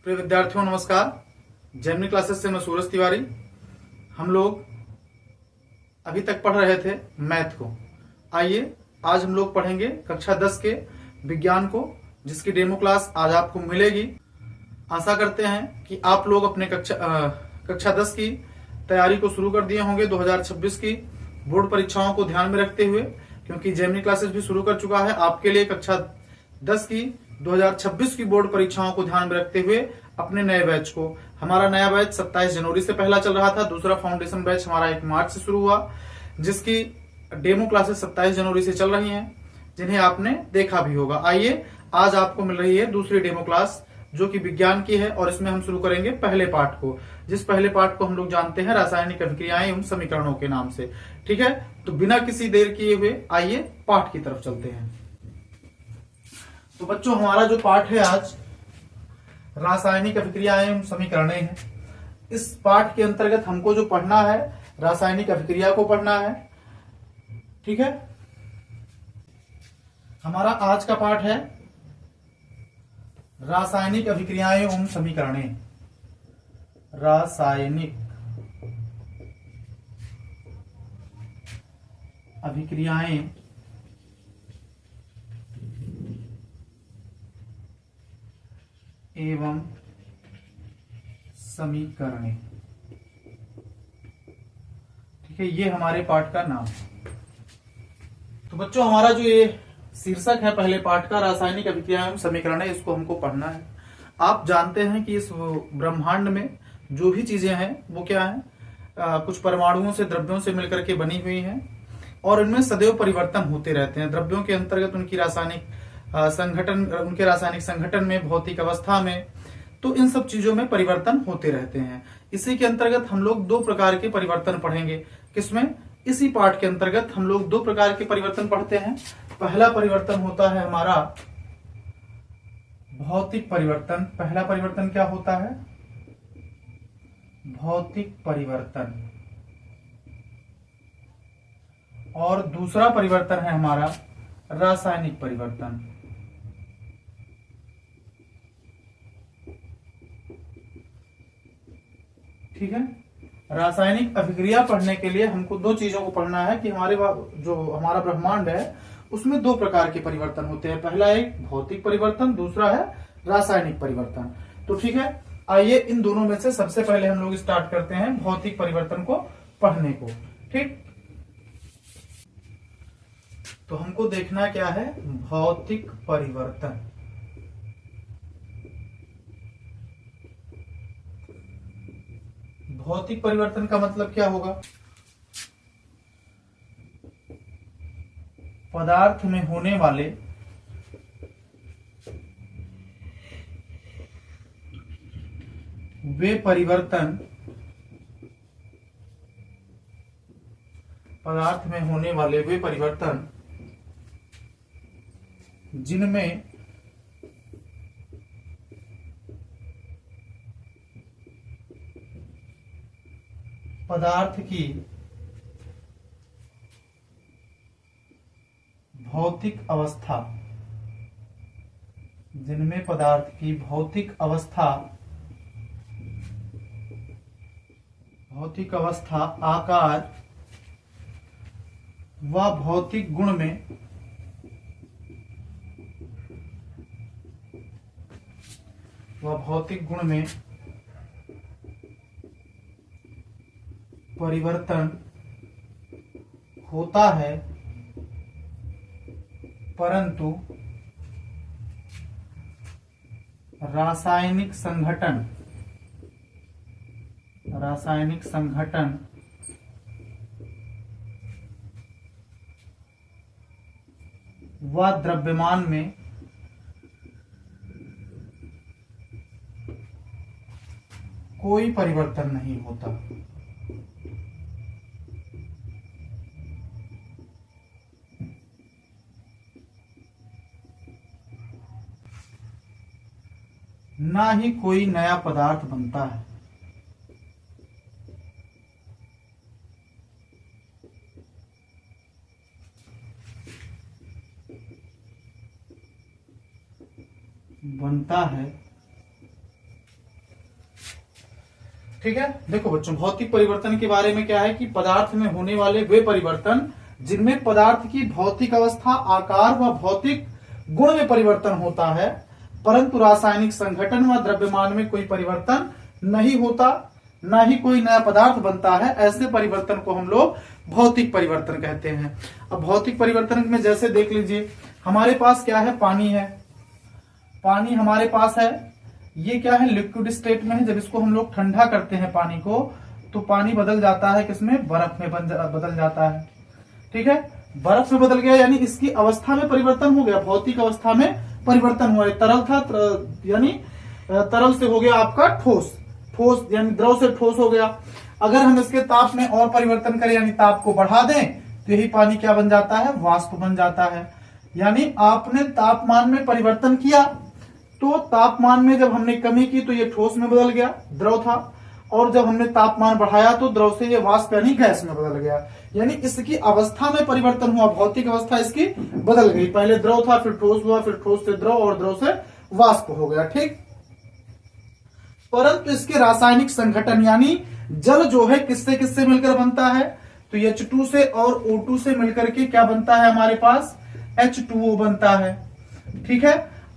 प्रिय विद्यार्थियों नमस्कार। जेमिनी क्लासेस से मैं सूरज तिवारी। हम लोग अभी तक पढ़ रहे थे मैथ को। आइए आज हम लोग पढ़ेंगे कक्षा 10 के विज्ञान को, जिसकी डेमो क्लास आज आपको मिलेगी। आशा करते हैं कि आप लोग अपने कक्षा 10 की तैयारी को शुरू कर दिए होंगे 2026 की बोर्ड परीक्षाओं को ध्यान में रखते हुए, क्योंकि जेमिनी क्लासेस भी शुरू कर चुका है आपके लिए कक्षा 10 की 2026 की बोर्ड परीक्षाओं को ध्यान में रखते हुए अपने नए बैच को। हमारा नया बैच 27 जनवरी से पहला चल रहा था, दूसरा फाउंडेशन बैच हमारा 1 मार्च से शुरू हुआ, जिसकी डेमो क्लासेस 27 जनवरी से चल रही हैं, जिन्हें आपने देखा भी होगा। आइए आज आपको मिल रही है दूसरी डेमो क्लास, जो कि विज्ञान की है, और इसमें हम शुरू करेंगे पहले पार्ट को, जिस पहले पार्ट को हम लोग जानते हैं रासायनिक अभिक्रियाएं एवं समीकरणों के नाम से। ठीक है, तो बिना किसी देर किए हुए आइए पाठ की तरफ चलते हैं। तो बच्चों, हमारा जो पाठ है आज रासायनिक अभिक्रियाएं एवं समीकरणें हैं। इस पाठ के अंतर्गत हमको जो पढ़ना है रासायनिक अभिक्रिया को पढ़ना है। ठीक है, हमारा आज का पाठ है रासायनिक अभिक्रियाएं एवं समीकरणें। रासायनिक अभिक्रियाएं एवं समीकरणें। ठीक है, ये हमारे पाठ का नाम है। तो बच्चों, हमारा जो ये शीर्षक है पहले पाठ का रासायनिक अभिक्रियाएं एवं समीकरणें, इसको हमको पढ़ना है। आप जानते हैं कि इस ब्रह्मांड में जो भी चीजें हैं वो क्या है, कुछ परमाणुओं से, द्रव्यों से मिलकर के बनी हुई हैं, और इनमें सदैव परिवर्तन होते रहते हैं। द्रव्यों के अंतर्गत उनकी रासायनिक संगठन, उनके रासायनिक संगठन में, भौतिक अवस्था में, तो इन सब चीजों में परिवर्तन होते रहते हैं। इसी के अंतर्गत हम लोग 2 प्रकार के परिवर्तन पढ़ेंगे। किसमें? इसी पाठ के अंतर्गत हम लोग 2 प्रकार के परिवर्तन पढ़ते हैं। पहला परिवर्तन होता है हमारा भौतिक परिवर्तन। पहला परिवर्तन क्या होता है? भौतिक परिवर्तन। और दूसरा परिवर्तन है हमारा रासायनिक परिवर्तन। ठीक है, रासायनिक अभिक्रिया पढ़ने के लिए हमको 2 चीजों को पढ़ना है कि जो हमारा ब्रह्मांड है उसमें 2 प्रकार के परिवर्तन होते हैं। पहला एक भौतिक परिवर्तन, दूसरा है रासायनिक परिवर्तन। तो ठीक है, आइए इन दोनों में से सबसे पहले हम लोग स्टार्ट करते हैं भौतिक परिवर्तन को पढ़ने को। ठीक, तो हमको देखना क्या है? भौतिक परिवर्तन। भौतिक परिवर्तन का मतलब क्या होगा? पदार्थ में होने वाले वे परिवर्तन, पदार्थ में होने वाले वे परिवर्तन जिनमें पदार्थ की भौतिक अवस्था, जिनमें पदार्थ की भौतिक अवस्था, आकार व भौतिक गुण में परिवर्तन होता है, परंतु रासायनिक संघटन व द्रव्यमान में कोई परिवर्तन नहीं होता। ना ही कोई नया पदार्थ बनता है। बनता है ठीक है। देखो बच्चों, भौतिक परिवर्तन के बारे में क्या है कि पदार्थ में होने वाले वे परिवर्तन जिनमें पदार्थ की भौतिक अवस्था, आकार व भौतिक गुण में परिवर्तन होता है, परंतु रासायनिक संघटन व द्रव्यमान में कोई परिवर्तन नहीं होता, ना ही कोई नया पदार्थ बनता है, ऐसे परिवर्तन को हम लोग भौतिक परिवर्तन कहते हैं। अब भौतिक परिवर्तन में जैसे देख लीजिए, हमारे पास क्या है, पानी है। पानी हमारे पास है, ये क्या है, लिक्विड स्टेट में है। जब इसको हम लोग ठंडा करते हैं पानी को, तो पानी बदल जाता है किसमें, बर्फ में बदल जाता है। ठीक है, बर्फ में बदल गया, यानी इसकी अवस्था में परिवर्तन हो गया, भौतिक अवस्था में परिवर्तन हुआ है। तरल था, यानी तरल से हो गया आपका ठोस, ठोस यानी द्रव से ठोस हो गया। अगर हम इसके ताप में और परिवर्तन करें, यानी ताप को बढ़ा दें, तो यही पानी क्या बन जाता है, वाष्प बन जाता है। यानी आपने तापमान में परिवर्तन किया, तो तापमान में जब हमने कमी की तो ये ठोस में बदल गया, द्रव था, और जब हमने तापमान बढ़ाया तो द्रव से ये वाष्प यानी गैस में बदल गया। यानी इसकी अवस्था में परिवर्तन हुआ, भौतिक अवस्था इसकी बदल गई। पहले द्रव था, फिर ठोस हुआ, फिर ठोस से द्रव और द्रव से वाष्प हो गया। ठीक, परंतु इसके रासायनिक संघटन यानी जल जो है किससे किससे मिलकर बनता है, तो H2 से और O2 से मिलकर के क्या बनता है, हमारे पास H2O बनता है। ठीक है,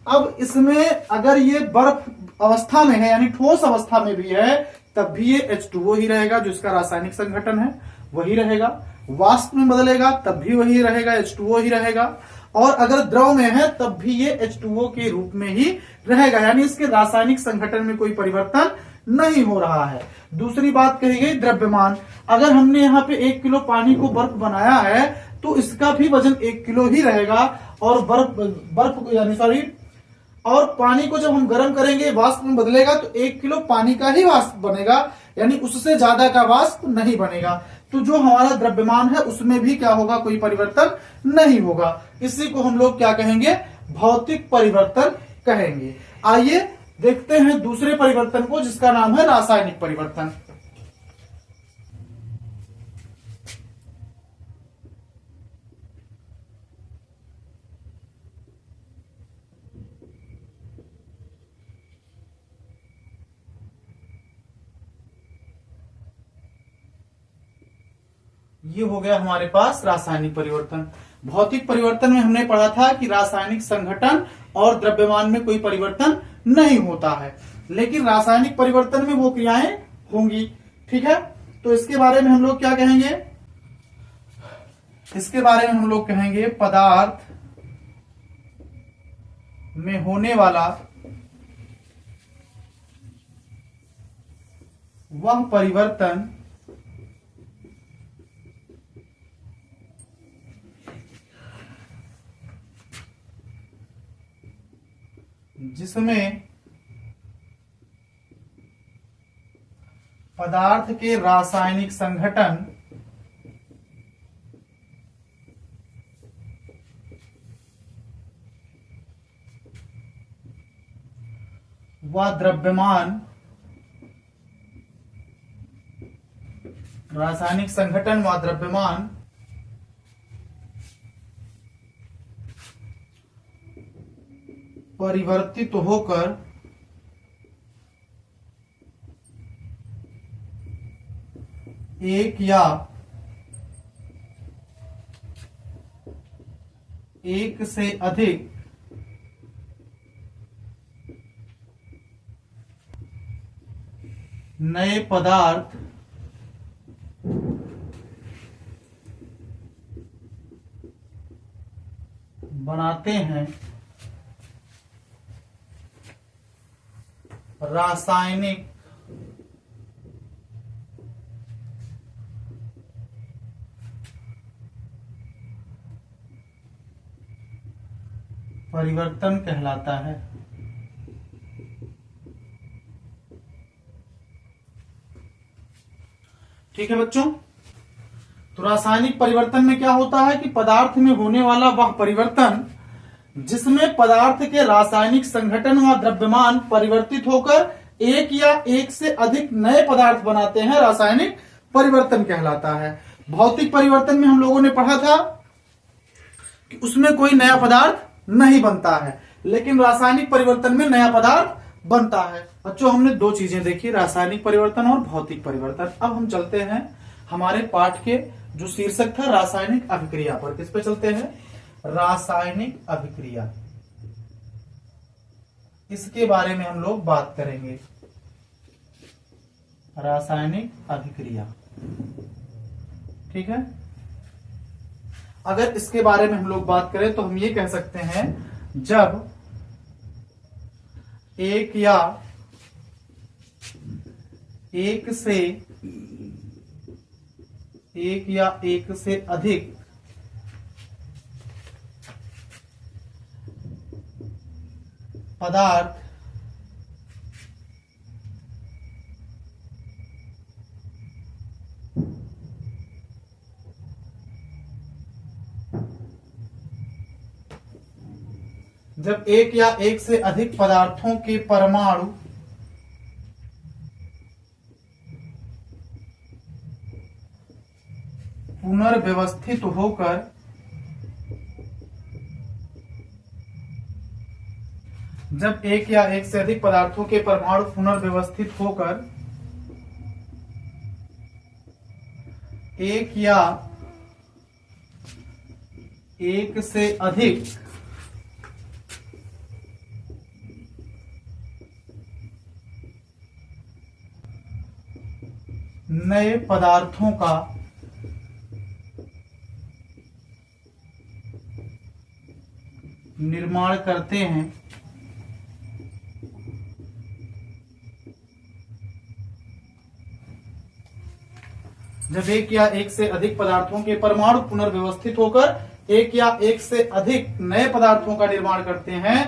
अब इसमें अगर ये बर्फ अवस्था में है, यानी ठोस अवस्था में भी है, तब भी ये H2O ही रहेगा, जो इसका रासायनिक संघटन है वही रहेगा। वाष्प में बदलेगा तब भी वही रहेगा, H2O ही रहेगा। और अगर द्रव में है तब भी ये H2O के रूप में ही रहेगा, यानी इसके रासायनिक संघटन में कोई परिवर्तन नहीं हो रहा है। दूसरी बात कही गई द्रव्यमान। अगर हमने यहाँ पे 1 किलो पानी को बर्फ बनाया है, तो इसका भी वजन 1 किलो ही रहेगा। और बर्फ यानी सॉरी, और पानी को जब हम गर्म करेंगे, वाष्प में बदलेगा, तो 1 किलो पानी का ही वाष्प बनेगा, यानी उससे ज्यादा का वाष्प नहीं बनेगा। तो जो हमारा द्रव्यमान है उसमें भी क्या होगा, कोई परिवर्तन नहीं होगा। इसी को हम लोग क्या कहेंगे, भौतिक परिवर्तन कहेंगे। आइए देखते हैं दूसरे परिवर्तन को, जिसका नाम है रासायनिक परिवर्तन। ये हो गया हमारे पास रासायनिक परिवर्तन। भौतिक परिवर्तन में हमने पढ़ा था कि रासायनिक संघटन और द्रव्यमान में कोई परिवर्तन नहीं होता है, लेकिन रासायनिक परिवर्तन में वो क्रियाएं होंगी। ठीक है, तो इसके बारे में हम लोग क्या कहेंगे, इसके बारे में हम लोग कहेंगे पदार्थ में होने वाला वह परिवर्तन जिसमें पदार्थ के रासायनिक संघटन व द्रव्यमान, रासायनिक संघटन व द्रव्यमान परिवर्तित होकर एक या एक से अधिक नए पदार्थ बनाते हैं। रासायनिक परिवर्तन कहलाता है। ठीक है बच्चों, तो रासायनिक परिवर्तन में क्या होता है कि पदार्थ में होने वाला वह परिवर्तन जिसमें पदार्थ के रासायनिक संघटन व द्रव्यमान परिवर्तित होकर एक या एक से अधिक नए पदार्थ बनाते हैं, रासायनिक परिवर्तन कहलाता है। भौतिक परिवर्तन में हम लोगों ने पढ़ा था कि उसमें कोई नया पदार्थ नहीं बनता है, लेकिन रासायनिक परिवर्तन में नया पदार्थ बनता है। बच्चों हमने दो चीजें देखी, रासायनिक परिवर्तन और भौतिक परिवर्तन। अब हम चलते हैं हमारे पाठ के जो शीर्षक था रासायनिक अभिक्रिया पर। किस पे चलते हैं? रासायनिक अभिक्रिया। इसके बारे में हम लोग बात करेंगे, रासायनिक अभिक्रिया। ठीक है, अगर इसके बारे में हम लोग बात करें तो हम ये कह सकते हैं, जब एक या एक से अधिक पदार्थ जब एक या एक से अधिक पदार्थों के परमाणु पुनर्व्यवस्थित होकर जब एक या एक से अधिक पदार्थों के परमाणु पुनर्व्यवस्थित होकर एक या एक से अधिक नए पदार्थों का निर्माण करते हैं, जब एक या एक से अधिक पदार्थों के परमाणु पुनर्व्यवस्थित होकर एक या एक से अधिक नए पदार्थों का निर्माण करते हैं,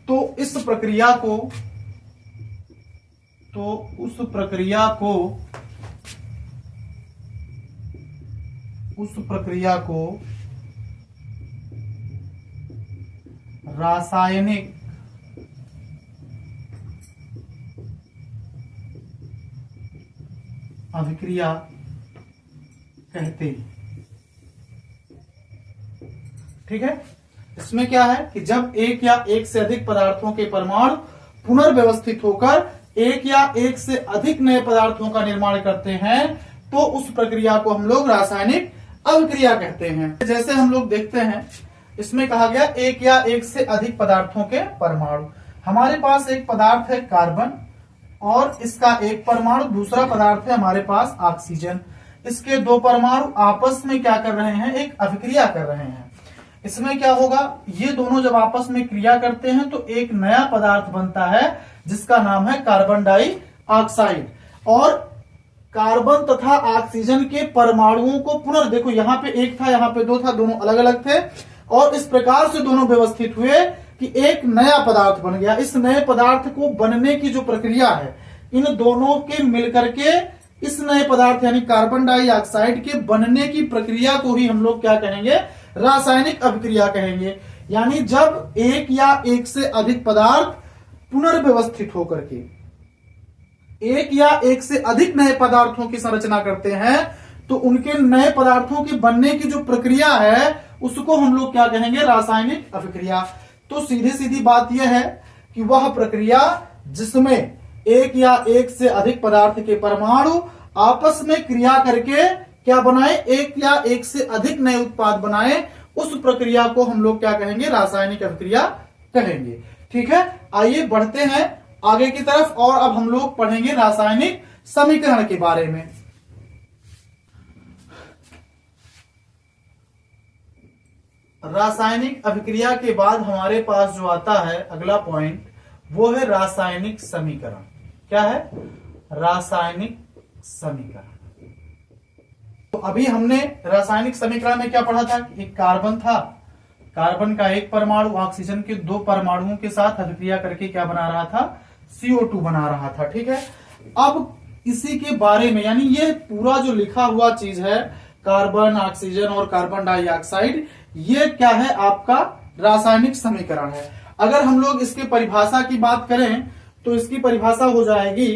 तो उस प्रक्रिया को रासायनिक अभिक्रिया कहते हैं। ठीक है, इसमें क्या है कि जब एक या एक से अधिक पदार्थों के परमाणु पुनर्व्यवस्थित होकर एक या एक से अधिक नए पदार्थों का निर्माण करते हैं, तो उस प्रक्रिया को हम लोग रासायनिक अभिक्रिया कहते हैं। जैसे हम लोग देखते हैं, इसमें कहा गया एक या एक से अधिक पदार्थों के परमाणु। हमारे पास एक पदार्थ है कार्बन और इसका एक परमाणु, दूसरा पदार्थ है हमारे पास ऑक्सीजन। इसके दो परमाणु आपस में क्या कर रहे हैं? एक अभिक्रिया कर रहे हैं। इसमें क्या होगा? ये दोनों जब आपस में क्रिया करते हैं तो एक नया पदार्थ बनता है जिसका नाम है कार्बन डाइऑक्साइड। और कार्बन तथा ऑक्सीजन के परमाणुओं को देखो, यहाँ पे एक था, यहाँ पे दो था, दोनों अलग अलग थे, और इस प्रकार से दोनों व्यवस्थित हुए कि एक नया पदार्थ बन गया। इस नए पदार्थ को बनने की जो प्रक्रिया है, इन दोनों के मिलकर के इस नए पदार्थ यानी कार्बन डाइऑक्साइड के बनने की प्रक्रिया को ही हम लोग क्या कहेंगे? रासायनिक अभिक्रिया कहेंगे। यानी जब एक या एक से अधिक पदार्थ पुनर्व्यवस्थित होकर के एक या एक से अधिक नए पदार्थों की संरचना करते हैं, तो उनके नए पदार्थों के बनने की जो प्रक्रिया है उसको हम लोग क्या कहेंगे? रासायनिक अभिक्रिया। तो सीधी सीधी बात यह है कि वह प्रक्रिया जिसमें एक या एक से अधिक पदार्थ के परमाणु आपस में क्रिया करके क्या बनाए? एक या एक से अधिक नए उत्पाद बनाए, उस प्रक्रिया को हम लोग क्या कहेंगे? रासायनिक अभिक्रिया कहेंगे। ठीक है, आइए बढ़ते हैं आगे की तरफ और अब हम लोग पढ़ेंगे रासायनिक समीकरण के बारे में। रासायनिक अभिक्रिया के बाद हमारे पास जो आता है अगला पॉइंट, वो है रासायनिक समीकरण। क्या है? रासायनिक समीकरण। तो अभी हमने रासायनिक समीकरण में क्या पढ़ा था? एक कार्बन था, कार्बन का एक परमाणु ऑक्सीजन के दो परमाणुओं के साथ अभिक्रिया करके क्या बना रहा था? CO2 बना रहा था। ठीक है, अब इसी के बारे में, यानी ये पूरा जो लिखा हुआ चीज है, कार्बन, ऑक्सीजन और कार्बन डाइऑक्साइड, ये क्या है? आपका रासायनिक समीकरण है। अगर हम लोग इसके परिभाषा की बात करें तो इसकी परिभाषा हो जाएगी,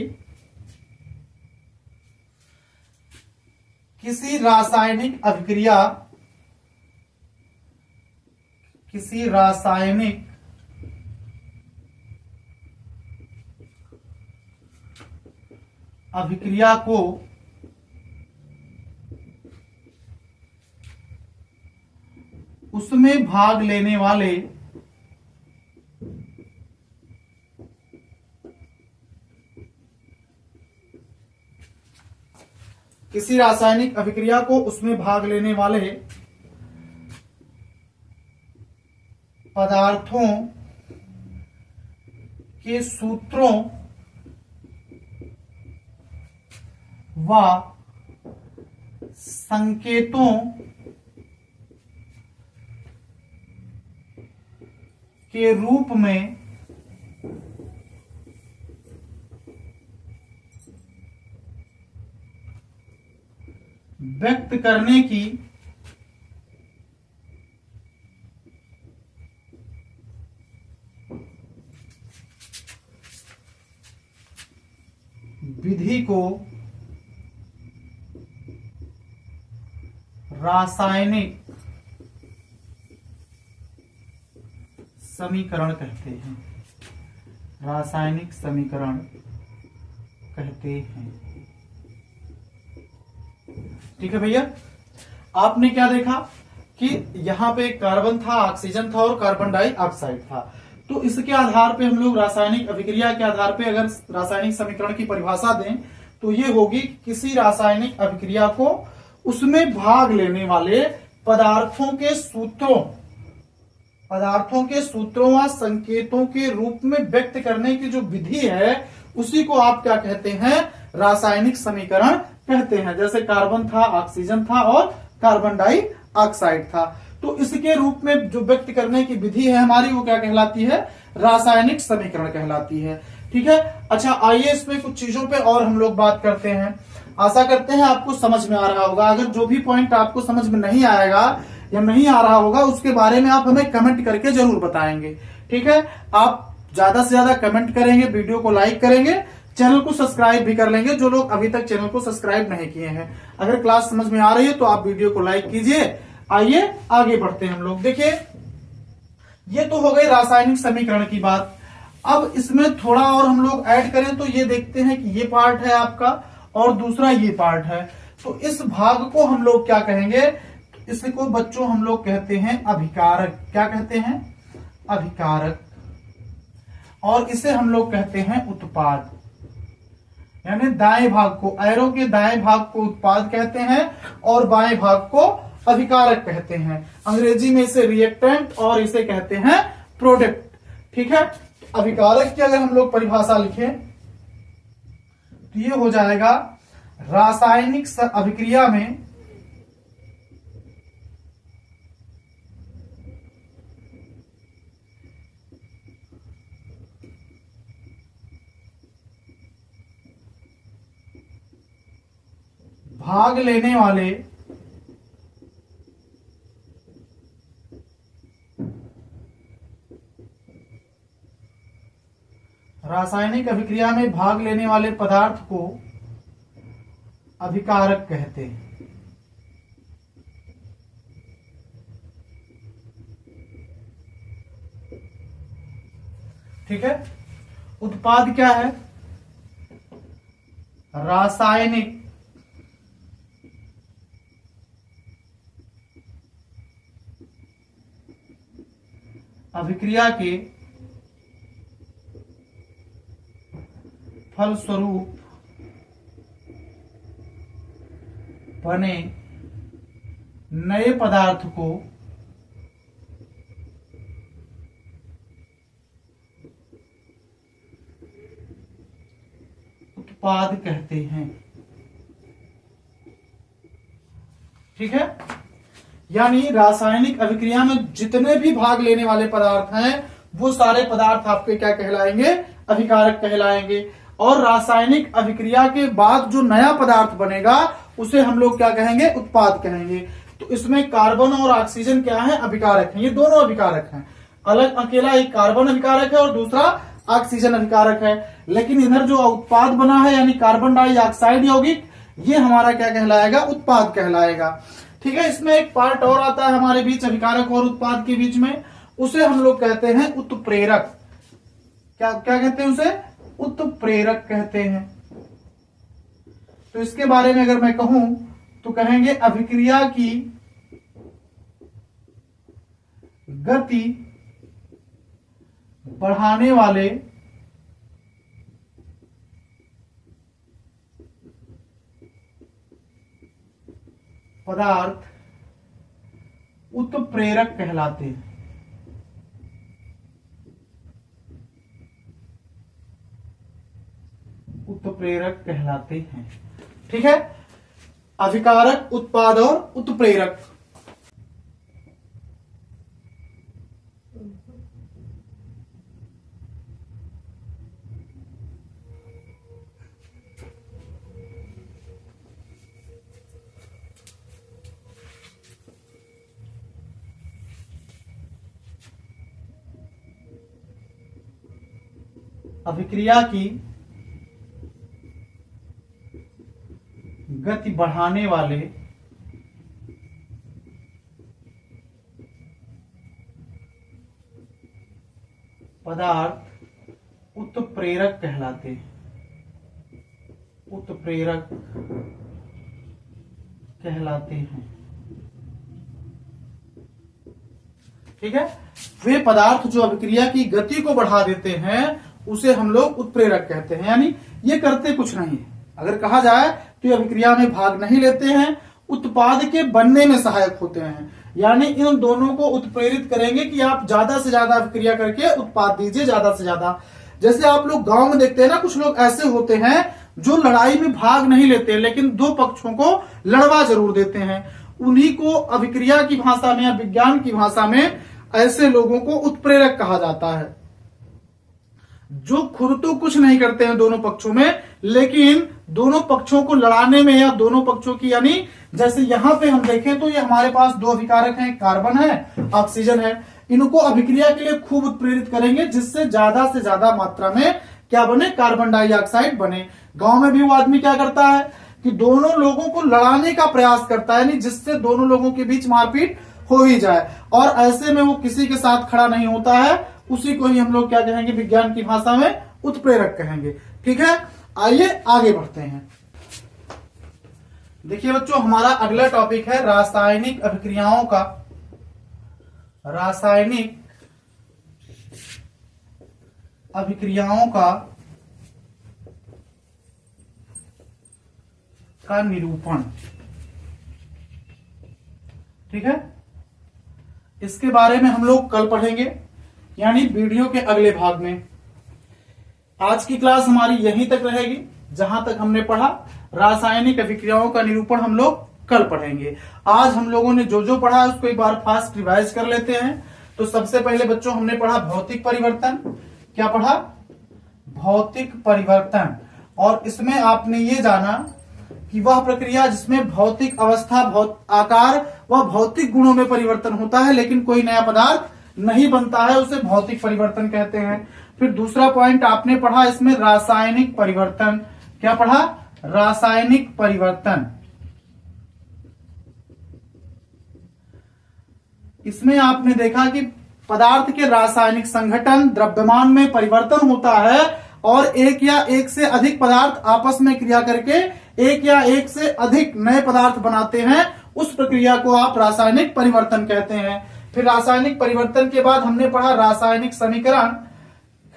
किसी रासायनिक अभिक्रिया को उसमें भाग लेने वाले किसी रासायनिक अभिक्रिया को उसमें भाग लेने वाले पदार्थों के सूत्रों व संकेतों के रूप में व्यक्त करने की विधि को रासायनिक समीकरण कहते हैं। रासायनिक समीकरण कहते हैं। ठीक है भैया, आपने क्या देखा कि यहां पे कार्बन था, ऑक्सीजन था और कार्बन डाइऑक्साइड था। तो इसके आधार पे हम लोग रासायनिक अभिक्रिया के आधार पे अगर रासायनिक समीकरण की परिभाषा दें तो ये होगी किसी रासायनिक अभिक्रिया को उसमें भाग लेने वाले पदार्थों के सूत्रों व संकेतों के रूप में व्यक्त करने की जो विधि है उसी को आप क्या कहते हैं, रासायनिक समीकरण कहते हैं। जैसे कार्बन था, ऑक्सीजन था और कार्बन डाइऑक्साइड था, तो इसके रूप में जो व्यक्त करने की विधि है हमारी वो क्या कहलाती है, रासायनिक समीकरण कहलाती है। ठीक है, अच्छा आइए इसमें कुछ चीजों पे और हम लोग बात करते हैं। आशा करते हैं आपको समझ में आ रहा होगा। अगर जो भी पॉइंट आपको समझ में नहीं आएगा या नहीं आ रहा होगा उसके बारे में आप हमें कमेंट करके जरूर बताएंगे। ठीक है, आप ज्यादा से ज्यादा कमेंट करेंगे, वीडियो को लाइक करेंगे, चैनल को सब्सक्राइब भी कर लेंगे जो लोग अभी तक चैनल को सब्सक्राइब नहीं किए हैं। अगर क्लास समझ में आ रही है तो आप वीडियो को लाइक कीजिए। आइए आगे बढ़ते हैं हम लोग। देखिए ये तो हो गई रासायनिक समीकरण की बात। अब इसमें थोड़ा और हम लोग ऐड करें तो ये देखते हैं कि ये पार्ट है आपका और दूसरा ये पार्ट है। तो इस भाग को हम लोग क्या कहेंगे, इसको बच्चों हम लोग कहते हैं अभिकारक। क्या कहते हैं, अभिकारक। और इसे हम लोग कहते हैं उत्पाद। यानी दाएं भाग को, एरो के दाएं भाग को उत्पाद कहते हैं और बाएं भाग को अभिकारक कहते हैं। अंग्रेजी में इसे रिएक्टेंट और इसे कहते हैं प्रोडक्ट। ठीक है, अभिकारक की अगर हम लोग परिभाषा लिखें तो ये हो जाएगा रासायनिक अभिक्रिया में भाग लेने वाले रासायनिक अभिक्रिया में भाग लेने वाले पदार्थ को अभिकारक कहते हैं। ठीक है, उत्पाद क्या है, रासायनिक अभिक्रिया के फलस्वरूप बने नए पदार्थ को उत्पाद कहते हैं। ठीक है, यानी रासायनिक अभिक्रिया में जितने भी भाग लेने वाले पदार्थ हैं वो सारे पदार्थ आपके क्या कहलाएंगे, अभिकारक कहलाएंगे। और रासायनिक अभिक्रिया के बाद जो नया पदार्थ बनेगा उसे हम लोग क्या कहेंगे, उत्पाद कहेंगे। तो इसमें कार्बन और ऑक्सीजन क्या है, अभिकारक हैं। ये दोनों अभिकारक हैं। अलग अकेला एक कार्बन अभिकारक है और दूसरा ऑक्सीजन अभिकारक है। लेकिन इधर जो उत्पाद बना है यानी कार्बन डाइऑक्साइड यौगिक, ये हमारा क्या कहलाएगा, उत्पाद कहलाएगा। ठीक है, इसमें एक पार्ट और आता है हमारे बीच अभिकारक और उत्पाद के बीच में, उसे हम लोग कहते हैं उत्प्रेरक। क्या क्या कहते हैं उसे, उत्प्रेरक कहते हैं। तो इसके बारे में अगर मैं कहूं तो कहेंगे अभिक्रिया की गति बढ़ाने वाले पदार्थ उत्प्रेरक कहलाते हैं। उत्प्रेरक कहलाते हैं। ठीक है, अभिकारक, उत्पाद और उत्प्रेरक। अभिक्रिया की गति बढ़ाने वाले पदार्थ उत्प्रेरक कहलाते हैं। उत्प्रेरक कहलाते हैं। ठीक है, वे पदार्थ जो अभिक्रिया की गति को बढ़ा देते हैं उसे हम लोग उत्प्रेरक कहते हैं। यानी ये करते कुछ नहीं है, अगर कहा जाए तो ये अभिक्रिया में भाग नहीं लेते हैं, उत्पाद के बनने में सहायक होते हैं। यानी इन दोनों को उत्प्रेरित करेंगे कि आप ज्यादा से ज्यादा अभिक्रिया करके उत्पाद दीजिए, ज्यादा से ज्यादा। जैसे आप लोग गांव में देखते हैं ना, कुछ लोग ऐसे होते हैं जो लड़ाई में भाग नहीं लेते लेकिन दो पक्षों को लड़वा जरूर देते हैं। उन्हीं को अभिक्रिया की भाषा में या विज्ञान की भाषा में ऐसे लोगों को उत्प्रेरक कहा जाता है, जो खुद तो कुछ नहीं करते हैं दोनों पक्षों में, लेकिन दोनों पक्षों को लड़ाने में या दोनों पक्षों की, यानी जैसे यहां पे हम देखें तो ये हमारे पास दो अभिकारक हैं, कार्बन है, ऑक्सीजन है। इनको अभिक्रिया के लिए खूब उत्प्रेरित करेंगे जिससे ज्यादा से ज्यादा मात्रा में क्या बने, कार्बन डाइऑक्साइड बने। गांव में भी वो आदमी क्या करता है कि दोनों लोगों को लड़ाने का प्रयास करता है, यानी जिससे दोनों लोगों के बीच मारपीट हो ही जाए, और ऐसे में वो किसी के साथ खड़ा नहीं होता है। उसी को ही हम लोग क्या कहेंगे, विज्ञान की भाषा में उत्प्रेरक कहेंगे। ठीक है, आइए आगे बढ़ते हैं। देखिए बच्चों, हमारा अगला टॉपिक है रासायनिक अभिक्रियाओं का। रासायनिक अभिक्रियाओं का निरूपण। ठीक है, इसके बारे में हम लोग कल पढ़ेंगे, यानी वीडियो के अगले भाग में। आज की क्लास हमारी यहीं तक रहेगी, जहां तक हमने पढ़ा रासायनिक अभिक्रियाओं का निरूपण हम लोग कल पढ़ेंगे। आज हम लोगों ने जो जो पढ़ा उसको एक बार फास्ट रिवाइज कर लेते हैं। तो सबसे पहले बच्चों हमने पढ़ा भौतिक परिवर्तन। क्या पढ़ा? भौतिक परिवर्तन। और इसमें आपने ये जाना कि वह प्रक्रिया जिसमें भौतिक अवस्था, आकार व भौतिक गुणों में परिवर्तन होता है लेकिन कोई नया पदार्थ नहीं बनता है, उसे भौतिक परिवर्तन कहते हैं। फिर दूसरा पॉइंट आपने पढ़ा इसमें रासायनिक परिवर्तन। क्या पढ़ा? रासायनिक परिवर्तन। इसमें आपने देखा कि पदार्थ के रासायनिक संघटन, द्रव्यमान में परिवर्तन होता है और एक या एक से अधिक पदार्थ आपस में क्रिया करके एक या एक से अधिक नए पदार्थ बनाते हैं। उस प्रक्रिया को आप रासायनिक परिवर्तन कहते हैं। फिर रासायनिक परिवर्तन के बाद हमने पढ़ा रासायनिक समीकरण।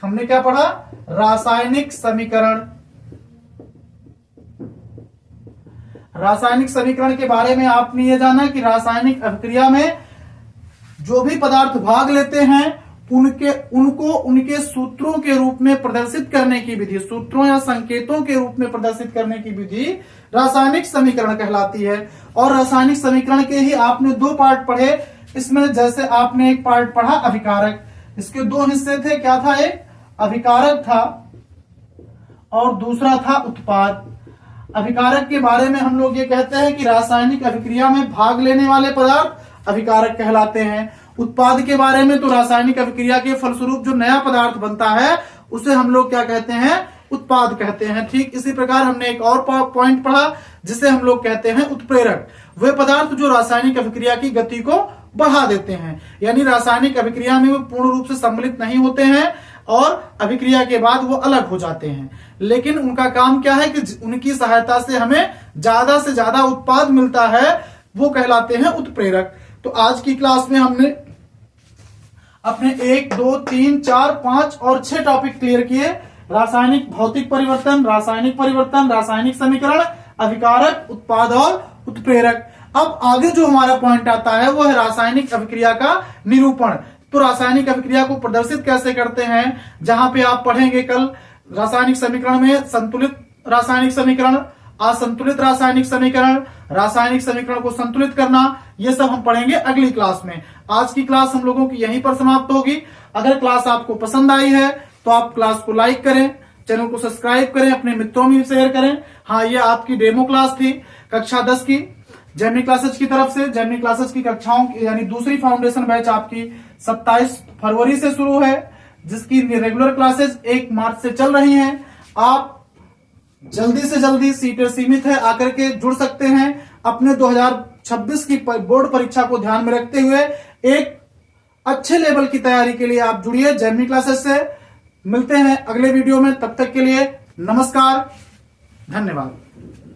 हमने क्या पढ़ा? रासायनिक समीकरण। रासायनिक समीकरण के बारे में आपने ये जाना कि रासायनिक अभिक्रिया में जो भी पदार्थ भाग लेते हैं उनको उनके सूत्रों के रूप में प्रदर्शित करने की विधि, सूत्रों या संकेतों के रूप में प्रदर्शित करने की विधि रासायनिक समीकरण कहलाती है। और रासायनिक समीकरण के ही आपने दो पार्ट पढ़े। इसमें जैसे आपने एक पार्ट पढ़ा अभिकारक, इसके दो हिस्से थे। क्या था? एक अभिकारक था और दूसरा था उत्पाद। अभिकारक के बारे में हम लोग ये कहते हैं कि रासायनिक अभिक्रिया में भाग लेने वाले पदार्थ अभिकारक कहलाते हैं। उत्पाद के बारे में तो रासायनिक अभिक्रिया के फलस्वरूप जो नया पदार्थ बनता है उसे हम लोग क्या कहते हैं? उत्पाद कहते हैं। ठीक इसी प्रकार हमने एक और पॉइंट पढ़ा जिसे हम लोग कहते हैं उत्प्रेरक। वे पदार्थ जो रासायनिक अभिक्रिया की गति को बढ़ा देते हैं, यानी रासायनिक अभिक्रिया में वो पूर्ण रूप से सम्मिलित नहीं होते हैं और अभिक्रिया के बाद वो अलग हो जाते हैं। लेकिन उनका काम क्या है कि उनकी सहायता से हमें ज्यादा से ज्यादा उत्पाद मिलता है, वो कहलाते हैं उत्प्रेरक। तो आज की क्लास में हमने अपने 1, 2, 3, 4, 5 और 6 टॉपिक क्लियर किए। रासायनिक भौतिक परिवर्तन, रासायनिक समीकरण, अभिकारक, उत्पाद और उत्प्रेरक। अब आगे जो हमारा पॉइंट आता है वो है रासायनिक अभिक्रिया का निरूपण। तो रासायनिक अभिक्रिया को प्रदर्शित कैसे करते हैं, जहां पे आप पढ़ेंगे कल रासायनिक समीकरण में संतुलित रासायनिक समीकरण, असंतुलित रासायनिक समीकरण को संतुलित करना, ये सब हम पढ़ेंगे अगली क्लास में। आज की क्लास हम लोगों की यहीं पर समाप्त होगी। अगर क्लास आपको पसंद आई है तो आप क्लास को लाइक करें, चैनल को सब्सक्राइब करें, अपने मित्रों में शेयर करें। हाँ, ये आपकी डेमो क्लास थी कक्षा 10 की जेमिनी क्लासेज की तरफ से। जेमिनी क्लासेज की कक्षाओं की यानी दूसरी फाउंडेशन बैच आपकी 27 फरवरी से शुरू है, जिसकी रेगुलर क्लासेज 1 मार्च से चल रही हैं। आप जल्दी से जल्दी, सीटें सीमित है, आकर के जुड़ सकते हैं। अपने 2026 की बोर्ड परीक्षा को ध्यान में रखते हुए एक अच्छे लेवल की तैयारी के लिए आप जुड़िए जेमिनी क्लासेज से। मिलते हैं अगले वीडियो में, तब तक के लिए नमस्कार, धन्यवाद।